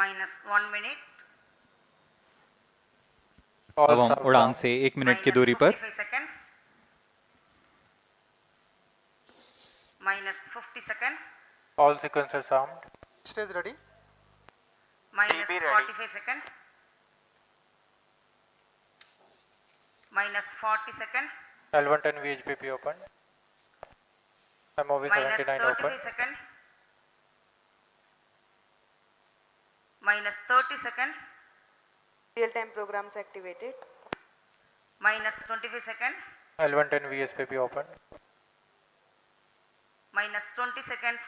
minus 1 minute, अब हम उड़ान से 1 मिनट की minus दूरी पर 55 seconds, minus 50 seconds, All sequences armed. Stage ready. minus TB ready. 45 seconds, minus 40 seconds, L110 VHPP open. MOV minus 79 35 open. seconds, minus 30 seconds, Real-time programs activated. minus 25 seconds, L110 VSPP open. minus 20 seconds,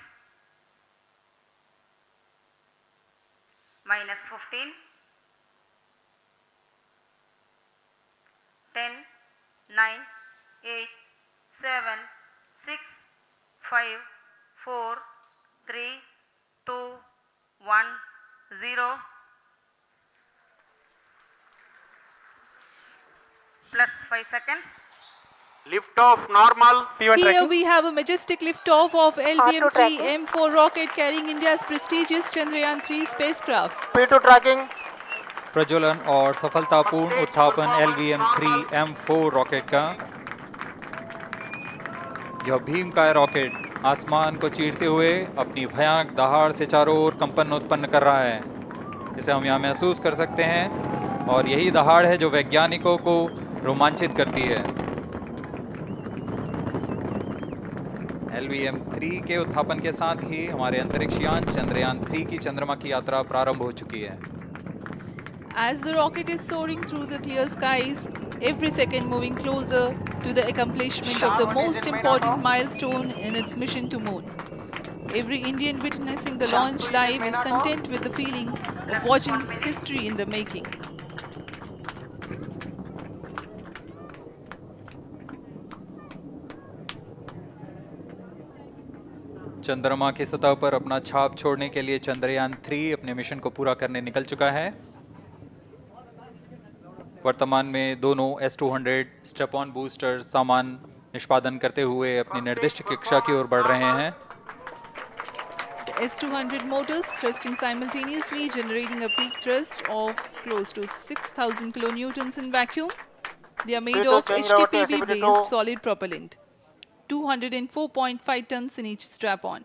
minus 15, 10, 9, 8, 7, 6, 5, 4, 3, 2, 1, 0, plus 5 seconds, Lift off normal. P1 Here tracking. we have a majestic liftoff of Auto tracking. LVM-3 M4 rocket carrying India's prestigious Chandrayaan-3 spacecraft. P2 tracking. प्रज्वलन और सफलतापूर्ण उत्थापन LVM-3 M4 rocket का। यह भीमकाय rocket आसमान को चीरते हुए अपनी भयानक दहाड़ से चारों ओर कंपन उत्पन्न कर रहा है। इसे हम यहाँ महसूस कर सकते हैं और यही दहाड़ है जो वैज्ञानिकों को रोमांचित करती है। LVM-3 के उत्थापन के साथ ही हमारे अंतरिक्ष यान चंद्रयान-3 की चंद्रमा की यात्रा प्रारंभ हो चुकी है। As the rocket is soaring through the clear skies, every second moving closer to the accomplishment of the most important milestone in its mission to moon. Every Indian witnessing the launch live is content with the feeling of watching history in the making. चंद्रमा की सतह पर अपना छाप छोड़ने के लिए चंद्रयान-3 अपने मिशन को पूरा करने निकल चुका है। वर्तमान में दोनों S-200 स्टेप ऑन बूस्टर सामान निष्पादन करते हुए अपनी निर्दिष्ट कक्षा की ओर बढ़ रहे हैं। The S-200 motors thrusting simultaneously, generating a peak thrust of close to 6,000 kilonewtons in vacuum. They are made of HTPB-based solid propellant, 204.5 tons in each strap-on.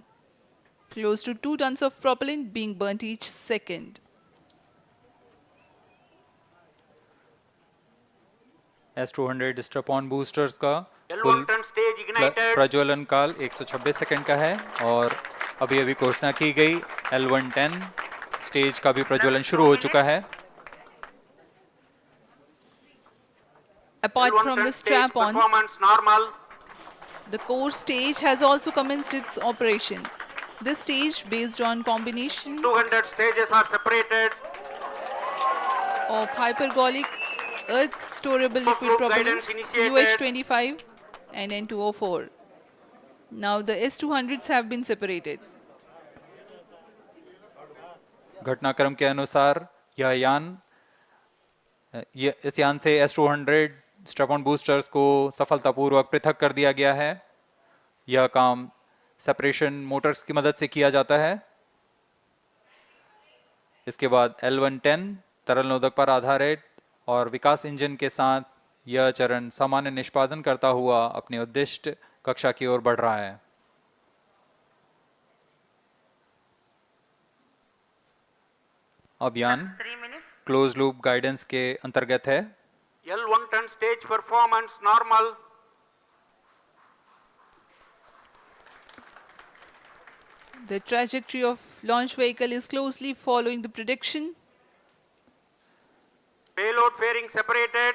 Close to 2 tons of propellant being burnt each second. S-200 step on boosters का कुल L110 stage ignited. प्रज्वलन काल 126 second का है और अभी अभी घोषणा की गई L110 स्टेज का भी प्रज्वलन शुरू हो चुका है। Apart from the L110 stage strap-ons, performance normal. the core stage has also commenced its operation. This stage, based on combination 200 stages are separated. of hypergolic earth storable liquid Group propellants guidance initiated. UH-25 and N2O4. Now the S-200s have been separated. घटनाक्रम के अनुसार इस यान से S-200 step on boosters को सफलतापूर्वक पृथक कर दिया गया है। यह काम सेपरेशन मोटर्स की मदद से किया जाता है। इसके बाद L110 तरल नोदक पर आधारित और विकास इंजन के साथ यह चरण सामान्य निष्पादन करता हुआ अपनी उद्दिष्ट कक्षा की ओर बढ़ रहा है। अभियान 3 minutes, क्लोज लूप गाइडेंस के अंतर्गत है। L110 stage performance normal. The trajectory of launch vehicle is closely following the prediction. Payload fairing separated.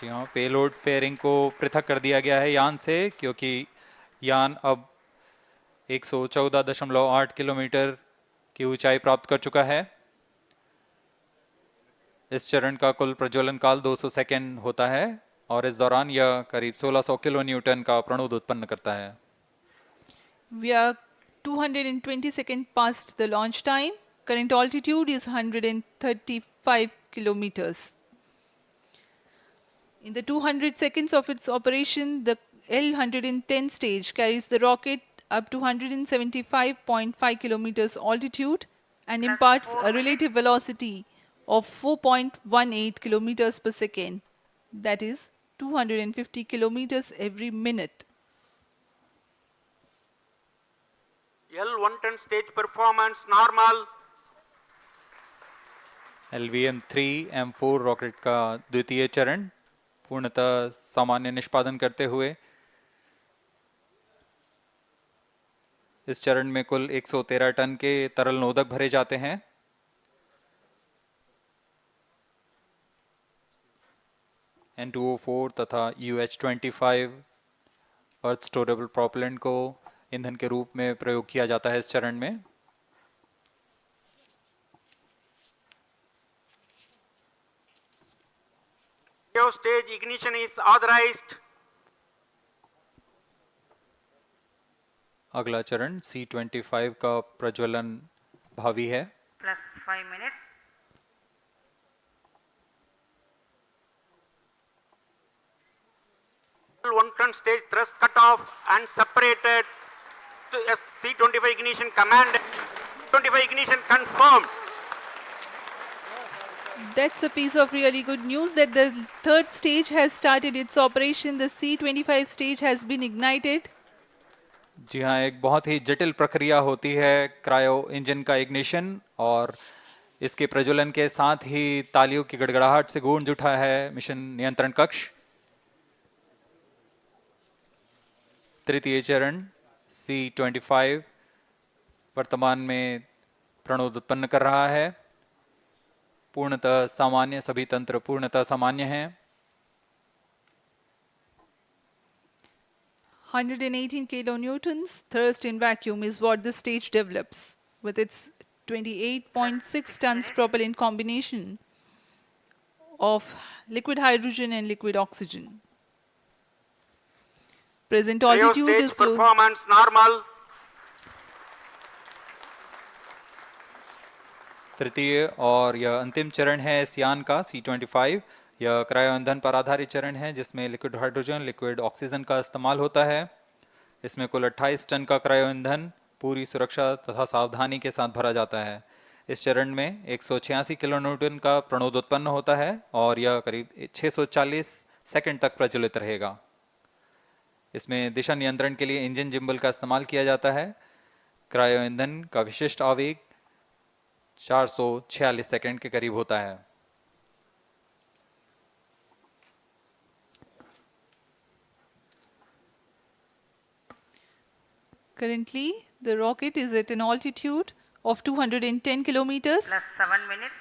जी हाँ, पेलोड फेयरिंग को पृथक कर दिया गया है यान से, क्योंकि यान अब 114.8 किलोमीटर की ऊंचाई प्राप्त कर चुका है। इस चरण का कुल प्रज्वलन काल 200 सेकेंड होता है और इस दौरान यह करीब 1600 किलो न्यूटन का प्रणुद उत्पन्न करता है। We are 220 seconds past the launch time. Current altitude is 135 kilometers. In the 200 seconds of its operation, the L110 stage carries the rocket up to 175.5 kilometers altitude and Plus imparts 4 a relative velocity of 4.18 kilometers per second, that is 250 kilometers every minute. L110 stage performance normal. LVM-3 M4 rocket का द्वितीय चरण पूर्णतः सामान्य निष्पादन करते हुए इस चरण में कुल 113 टन के तरल नोदक भरे जाते हैं। N2O4 तथा UH-25 अर्थ स्टोरेबल प्रोपेलेंट को ईंधन के रूप में प्रयोग किया जाता है इस चरण में। Cryo stage ignition is authorized. अगला चरण C-25 का प्रज्वलन भावी है। plus 5 minutes. L110 stage thrust cut off and separated. To C25 ignition command. 25 ignition confirmed. That's a piece of really good news that the third stage has started its operation. The C-25 stage has been ignited. जी हाँ, एक बहुत ही जटिल प्रक्रिया होती है cryo engine का ignition और इसके प्रज्वलन के साथ ही तालियों की गड़गड़ाहट से गूंज उठा है मिशन नियंत्रण कक्ष। तृतीय चरण C-25 वर्तमान में प्रणोद उत्पन्न कर रहा है। पूर्णतः सामान्य, सभी तंत्र पूर्णतः सामान्य हैं। 118 kilonewtons thrust in vacuum is what this stage develops with its 28.6 tons propellant combination of liquid hydrogen and liquid oxygen. Present Cryo altitude stage is low. performance normal. तृतीय और यह अंतिम चरण है इस यान का C-25। यह क्रायो ईंधन पर आधारित चरण है जिसमें लिक्विड हाइड्रोजन, लिक्विड ऑक्सीजन का इस्तेमाल होता है। इसमें कुल 28 टन का क्रायो ईंधन पूरी सुरक्षा तथा सावधानी के साथ भरा जाता है। इस चरण में 186 किलोन्यूटन का प्रणोद उत्पन्न होता है और यह करीब 640 सेकंड तक प्रज्वलित रहेगा। इसमें दिशा नियंत्रण के लिए इंजन जिम्बल का इस्तेमाल किया जाता है। क्रायो ईंधन का विशिष्ट आवेग 446 सेकंड के करीब होता है। Currently, the rocket is at an altitude of 210 kilometers. plus 7 minutes.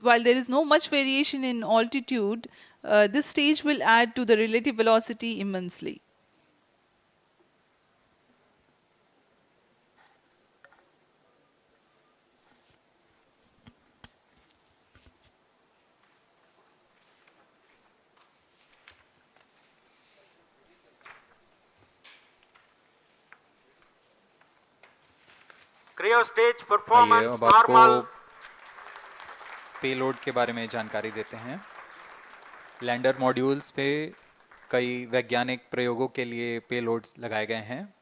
While there is no much variation in altitude, this stage will add to the relative velocity immensely. Cryo stage आइए performance अब आपको normal. Payload के बारे में जानकारी देते हैं। Lander modules पे कई वैज्ञानिक प्रयोगों के लिए पेलोड्स लगाए गए हैं।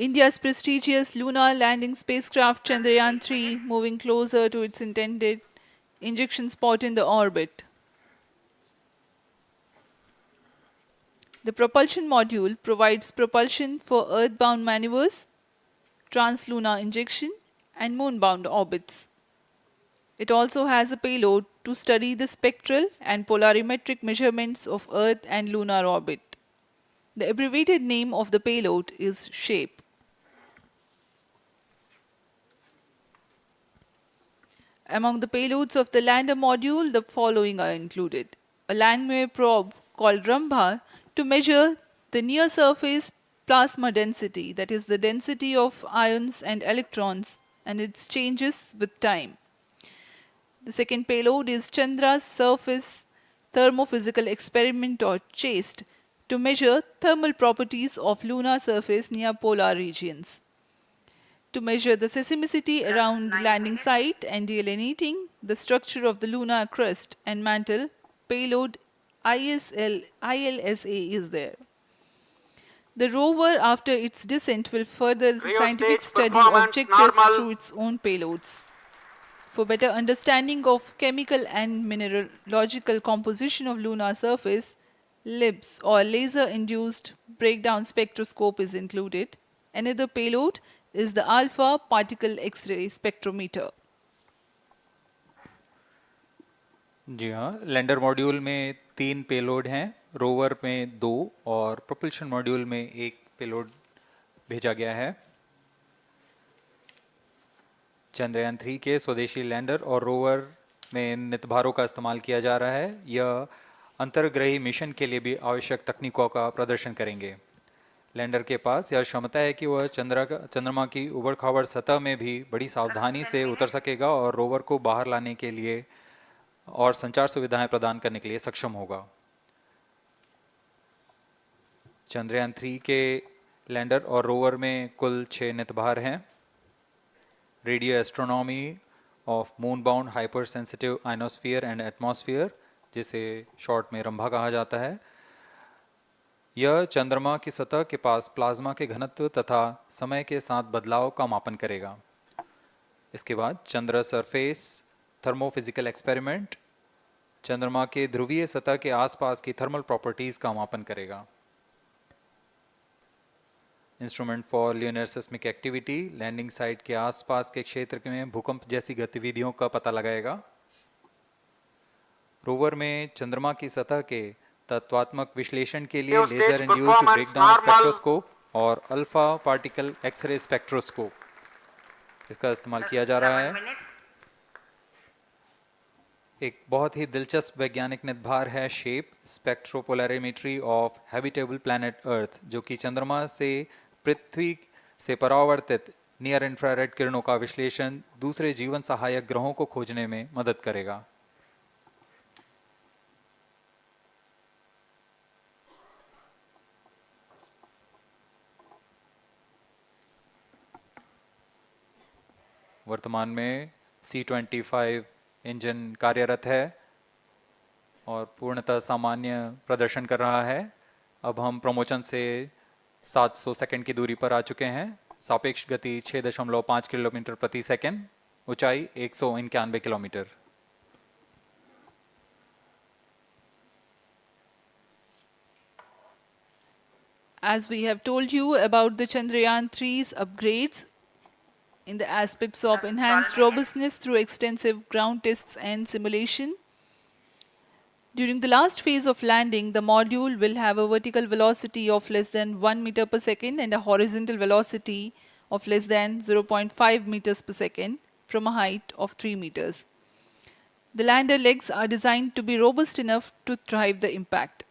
India's prestigious lunar landing spacecraft Chandrayaan-3 moving closer to its intended injection spot in the orbit. The propulsion module provides propulsion for earthbound maneuvers, translunar injection, and moonbound orbits. It also has a payload to study the spectral and polarimetric measurements of Earth and lunar orbit. The abbreviated name of the payload is SHAPE. Among the payloads of the lander module, the following are included. A Langmuir probe called Rambha to measure the near surface plasma density, that is the density of ions and electrons, and its changes with time. The second payload is Chandra's Surface Thermophysical Experiment, or CHASTE, to measure thermal properties of lunar surface near polar regions. to measure the seismicity around the landing site and delineating the structure of the lunar crust and mantle, payload ILSA is there. The rover, after its descent, will further the scientific Cryostage study performance objectives normal. through its own payloads. For better understanding of chemical and mineralogical composition of lunar surface, LIBS or laser-induced breakdown spectroscope is included. Another payload is the alpha particle X-ray spectrometer. जी हाँ, lander module में 3 payload हैं, rover में 2 और propulsion module में 1 payload भेजा गया है। चंद्रयान 3 के स्वदेशी लैंडर और रोवर में नितभारों का इस्तेमाल किया जा रहा है। यह अंतर्ग्रही मिशन के लिए भी आवश्यक तकनीकों का प्रदर्शन करेंगे। लैंडर के पास यह क्षमता है कि वह चंद्रमा की उबड़-खाबड़ सतह में भी बड़ी सावधानी से उतर सकेगा और रोवर को बाहर लाने के लिए और संचार सुविधाएं प्रदान करने के लिए सक्षम होगा। चंद्रयान 3 के लैंडर और रोवर में कुल 6 नितभार हैं। Radio astronomy of moon bound hyper sensitive ionosphere and atmosphere, जिसे शॉर्ट में रंभा कहा जाता है, यह चंद्रमा की सतह के पास प्लाज्मा के घनत्व तथा समय के साथ बदलाव का मापन करेगा। इसके बाद चंद्र सरफेस थर्मोफिजिकल एक्सपेरिमेंट चंद्रमा के ध्रुवीय सतह के आसपास की थर्मल प्रॉपर्टीज का मापन करेगा। Instrument for lunar seismic activity landing site के आसपास के क्षेत्र में भूकंप जैसी गतिविधियों का पता लगाएगा। रोवर में चंद्रमा की सतह के तत्वात्मक विश्लेषण के लिए लेजर इंड्यूस्ड ब्रेकडाउन स्पेक्ट्रोस्कोप और अल्फा पार्टिकल एक्सरे स्पेक्ट्रोस्कोप इसका इस्तेमाल किया जा रहा है। 11 minutes. एक बहुत ही दिलचस्प वैज्ञानिक निर्धार है shape स्पेक्ट्रोपोलैरिमेट्री of habitable planet earth, जो कि चंद्रमा से पृथ्वी से परावर्तित नियर इंफ्रारेड किरणों का विश्लेषण दूसरे जीवन सहायक ग्रहों को खोजने में मदद करेगा। वर्तमान में C-25 इंजन कार्यरत है और पूर्णतः सामान्य प्रदर्शन कर रहा है। अब हम प्रमोशन से 700 सेकंड की दूरी पर आ चुके हैं। सापेक्ष गति 6.5 किलोमीटर प्रति सेकंड, ऊंचाई 191 kilometre. As we have told you about the Chandrayaan 3's upgrades in the aspects of enhanced robustness through extensive ground tests and simulation. During the last phase of landing, the module will have a vertical velocity of less than 1 meter per second and a horizontal velocity of less than 0.5 meters per second from a height of 3 meters. The lander legs are designed to be robust enough to thrive the impact.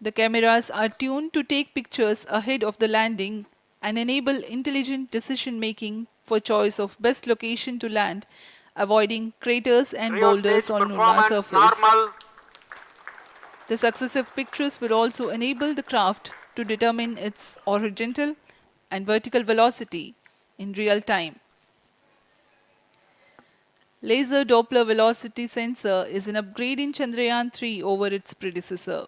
The cameras are tuned to take pictures ahead of the landing and enable intelligent decision making for choice of best location to land, avoiding craters and boulders on lunar surface. Normal. The successive pictures will also enable the craft to determine its horizontal and vertical velocity in real time. Laser Doppler velocity sensor is an upgrade in Chandrayaan 3 over its predecessor.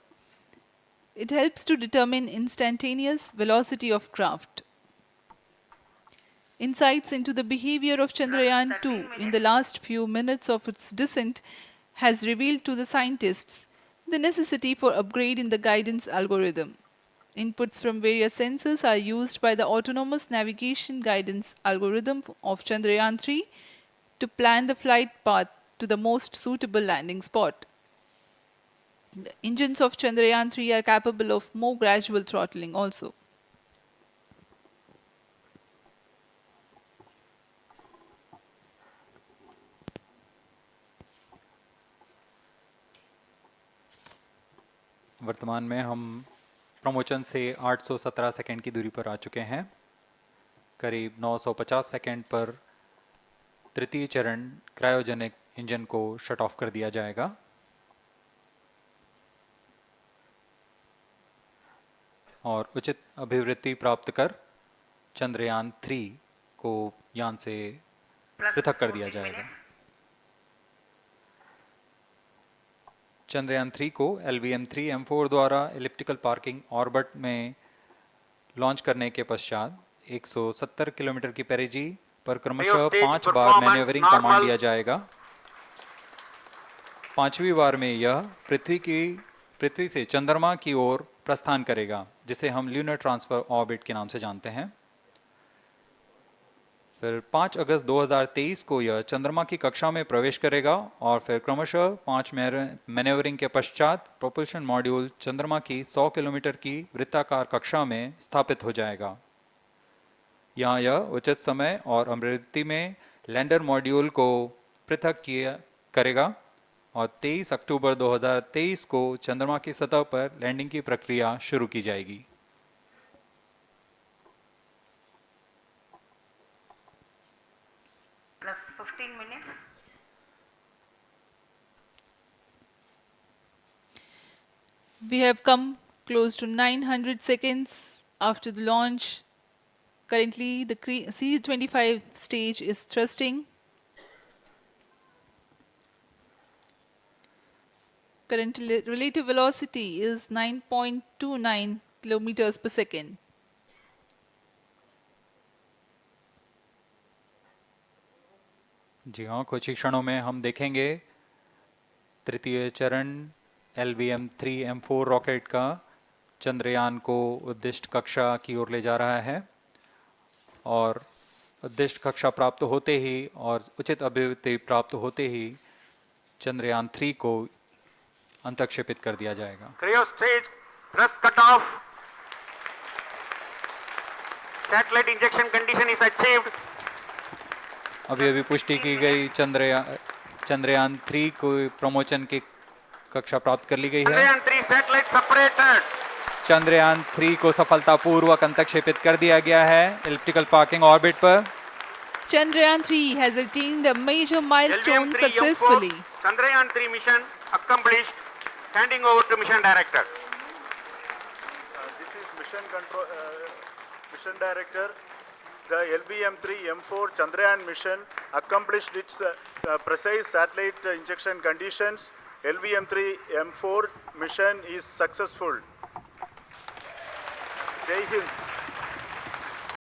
It helps to determine instantaneous velocity of craft. Insights into the behavior of Chandrayaan 2 in the last few minutes of its descent has revealed to the scientists the necessity for upgrade in the guidance algorithm. Inputs from various sensors are used by the autonomous navigation guidance algorithm of Chandrayaan 3 to plan the flight path to the most suitable landing spot. The engines of Chandrayaan 3 are capable of more gradual throttling also. वर्तमान में हम promotion से 817 second की दूरी पर आ चुके हैं। करीब 950 सेकंड पर तृतीय चरण क्रायोजेनिक इंजन को शट ऑफ कर दिया जाएगा। और उचित अभिवृद्धि प्राप्त कर चंद्रयान 3 को यान से plus पृथक कर दिया 14 जाएगा। minutes. चंद्रयान 3 को LVM-3M4 द्वारा एलिप्टिकल पार्किंग ऑर्बिट में लॉन्च करने के पश्चात 170 किलोमीटर की पेरिजी पर क्रमशः Stage 5 बार performance मैन्यूवरिंग कमांड normal. दिया जाएगा। 5वीं बार में यह पृथ्वी से चंद्रमा की ओर प्रस्थान करेगा, जिसे हम ल्यूनर ट्रांसफर ऑर्बिट के नाम से जानते हैं। फिर 5 अगस्त 2023 को यह चंद्रमा की कक्षा में प्रवेश करेगा और फिर क्रमशः 5 मैन्यूवरिंग के पश्चात प्रोपल्शन मॉड्यूल चंद्रमा की 100 किलोमीटर की वृत्ताकार कक्षा में स्थापित हो जाएगा। यहाँ यह उचित समय और अमृति में लैंडर मॉड्यूल को पृथक करेगा और 23 अक्टूबर 2023 को चंद्रमा की सतह पर लैंडिंग की प्रक्रिया शुरू की जाएगी। Plus 15 minutes. We have come close to 900 seconds after the launch. Currently, the C-25 stage is thrusting. Current relative velocity is 9.29 kilometers per second. जी हाँ, कुछ ही क्षणों में हम देखेंगे तृतीय चरण LVM-3M4 रॉकेट का चंद्रयान को उद्दिष्ट कक्षा की ओर ले जा रहा है और उद्दिष्ट कक्षा प्राप्त होते ही और उचित अभिवृद्धि प्राप्त होते ही चंद्रयान 3 को अंतक्षेपित कर दिया जाएगा। Cryo stage thrust cutoff. Satellite injection condition is achieved. अभी पुष्टि की गई चंद्रयान 3 को प्रमोशन की कक्षा प्राप्त कर ली गई है। Chandrayaan 3 satellite separated. चंद्रयान 3 को सफलतापूर्वक अंतक्षेपित कर दिया गया है एलिप्टिकल पार्किंग ऑर्बिट पर। Chandrayaan 3 has attained a major milestone LVM-3M4 successfully. Chandrayaan 3 mission accomplished. Handing over to mission director. This is mission director. The LVM-3M4 Chandrayaan mission accomplished its precise satellite injection conditions. LVM-3M4 mission is successful. Jai Hind.